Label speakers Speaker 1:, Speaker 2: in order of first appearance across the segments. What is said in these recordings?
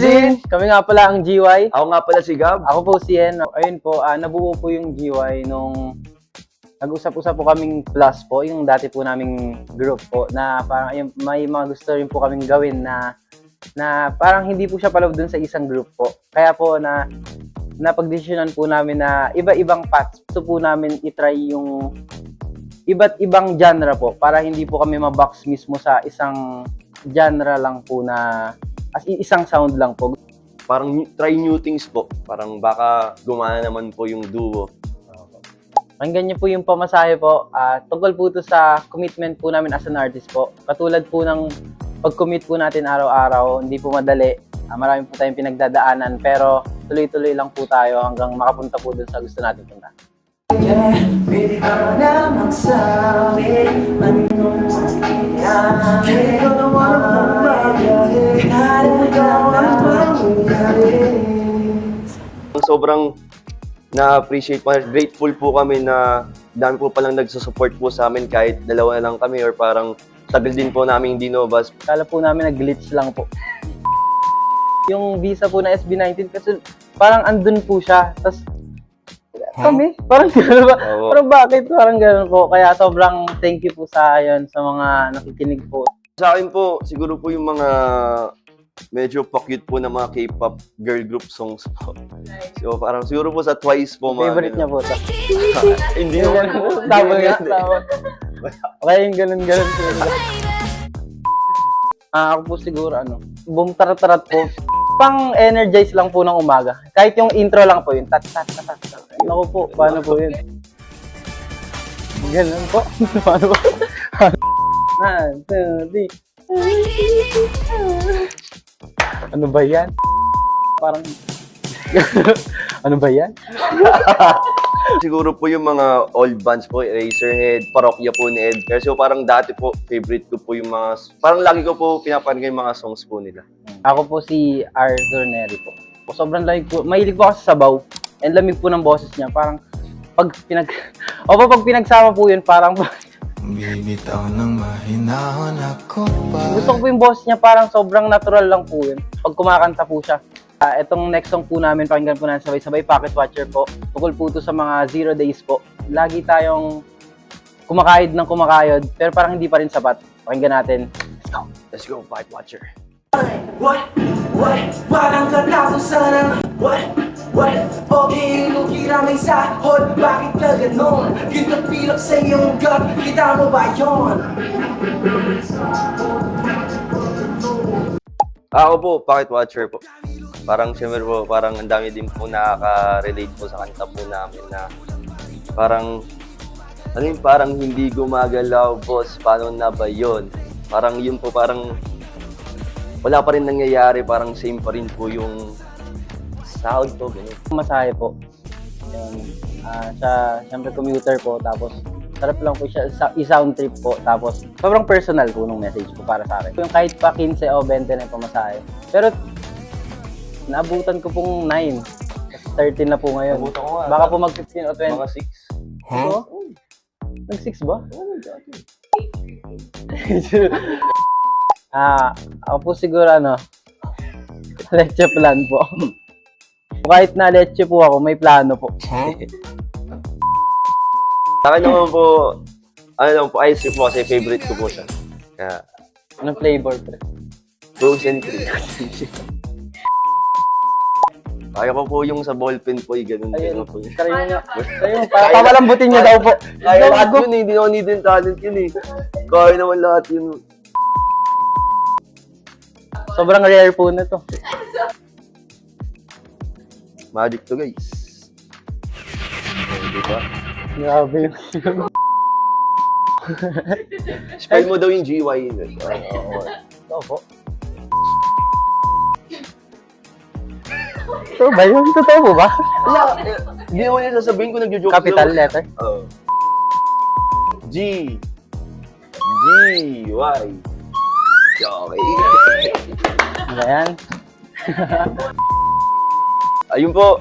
Speaker 1: Amazing! Kami nga pala ang GY.
Speaker 2: Ako nga pala si Gab.
Speaker 1: Ako po si En. Ayun po, nabuo po yung GY nung nag-usap-usap po kaming plus po, yung dati po naming group po, na parang yung, may mga gusto rin po kaming gawin na parang hindi po siya palaw dun sa isang group po. Kaya po napagdesisyonan po namin na iba-ibang paths. Gusto po namin itry yung iba't ibang genre po para hindi po kami mabox mismo sa isang genre lang po na as isang sound lang po.
Speaker 2: Parang try new things po. Parang baka gumana naman po yung duo.
Speaker 1: Hanggang niyo po yung pamasahe po. Tungkol po ito sa commitment po namin as an artist po. Katulad po ng pag-commit po natin araw-araw, hindi po madali. Marami po tayong pinagdadaanan, pero tuloy-tuloy lang po tayo hanggang makapunta po dun sa gusto natin punta.
Speaker 3: Pwede ka namang sabi anong mangyayari. Ikaw na walang mangyayari.
Speaker 2: Sobrang na-appreciate po, grateful po kami na dami po palang nagsusupport po sa amin kahit dalawa na lang kami or parang tagal din po namin hindi nobas.
Speaker 1: Kala po namin nag-glitch lang po. Yung visa po na SB19 kasi parang andun po siya. Tapos kami, parang gano'n ba? Pero bakit? Parang gano'n po. Kaya sobrang thank you po sa yun, sa mga nakikinig po.
Speaker 2: Sa akin po, siguro po yung mga medyo pa-cute po na mga K-pop girl group songs po. So parang siguro po sa Twice po mga
Speaker 1: Favorite niya po ito.
Speaker 2: Hindi
Speaker 1: Yung
Speaker 2: naman.
Speaker 1: gano'n, tama nga, tama. Okay, yung gano'n sila. Ako po siguro, boom tarat-tarat po. Pang-energize lang po ng umaga. Kahit yung intro lang po yun. Tat-tat-tat. Naku po, paano po yun? Ganun po. Paano po? 1, 2, 3. Ano ba yan? Parang... ano ba yan?
Speaker 2: Siguro po yung mga old bands po, Eraserhead, Parokya po ni Edgar. So parang dati po, favorite ko po yung mga... Parang lagi ko po pinapanood yung mga songs po nila.
Speaker 1: Ako po si Arthur Neri po. Sobrang lamig po. Mahilig po ako sa sabaw. And lamig po ng boses niya. Parang pag pinagsama po yun, parang
Speaker 3: Bibitaw ng mahinahon ako pa.
Speaker 1: gusto ko po yung boses niya, parang sobrang natural lang po yun. Pag kumakanta po siya. Itong next song po namin, pakinggan po natin sabay-sabay, Pocket Watcher po. Tukol po ito sa mga 0 days po. Lagi tayong kumakayod ng kumakayod, pero parang hindi pa rin sapat. Pakinggan natin. Let's go!
Speaker 2: Let's go, Fight Watcher.
Speaker 3: What? Parang katapusan ng what? Okay, ilukira may sahod. Bakit ka ganon? Kitapilak sa iyong gut. Kita mo ba yun?
Speaker 2: Ako po, Pocket Watcher po. Parang siyempre po, parang ang dami din po nakaka-relate po sa kanta po namin na parang parang hindi gumagalaw, boss, paano na ba yun? Parang yun po, parang wala pa rin nangyayari, parang same pa rin po yung sound po, ganun.
Speaker 1: Masahe po. Yun. Siya, siyempre commuter po, tapos sarap lang po siya, i-sound trip po, tapos sobrang personal po nung message po para sa akin. Yung kahit pa 15 o 20 na yung pamasahe. Pero naabutan ko pong 9. 13 na po ngayon.
Speaker 2: Nabutan ko nga.
Speaker 1: Baka po mag 15 o 20.
Speaker 2: Mga 6.
Speaker 1: Huh? Nag-6 ba?
Speaker 2: Oo, dati.
Speaker 1: Ako po siguro leche plan po. Kahit na leche po ako, may plano po.
Speaker 2: Sa akin naman po, ice cream po kasi favorite ko po siya. Kaya,
Speaker 1: Anong flavor, pre?
Speaker 2: frozen cream. Kaya ko po yung sa ballpen po, ganun.
Speaker 1: Ayun,
Speaker 2: po yun.
Speaker 1: try mo nga. Try mo, papalambutin niyo daw po.
Speaker 2: Kaya lahat yun eh, hindi naman hidden talent yun eh. Kaya naman lahat yun.
Speaker 1: Sobrang rare po na to.
Speaker 2: Magic to guys. Diba?
Speaker 1: Grabe yun.
Speaker 2: Spell mo daw yung GY.
Speaker 1: Ito po. Ito ba yun? Totoo po ba?
Speaker 2: Wala, hindi naman yung sasabihin ko nagjo-joke.
Speaker 1: Capital letter?
Speaker 2: Oo. G. Y. Okay.
Speaker 1: Ano yan?
Speaker 2: Ayun po,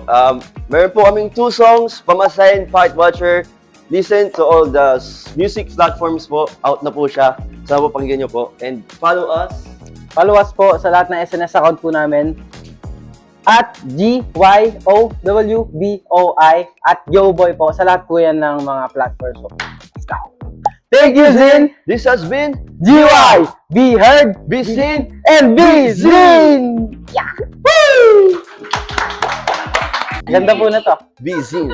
Speaker 2: meron po kaming 2 songs, Pamasahin, Fight Watcher. Listen to all the music platforms po. Out na po siya. Sana po pakinggan nyo po. And follow us.
Speaker 1: Follow us po sa lahat ng SNS account po namin. at GYOWBOI at YoBoy po. Sa lahat po yan ng mga platforms po. Let's go! Thank you, Zin!
Speaker 2: This has been
Speaker 1: GY! Be heard,
Speaker 2: Be Seen,
Speaker 1: and be seen! Yeah! Woo! Ganda po na to.
Speaker 2: Be Seen.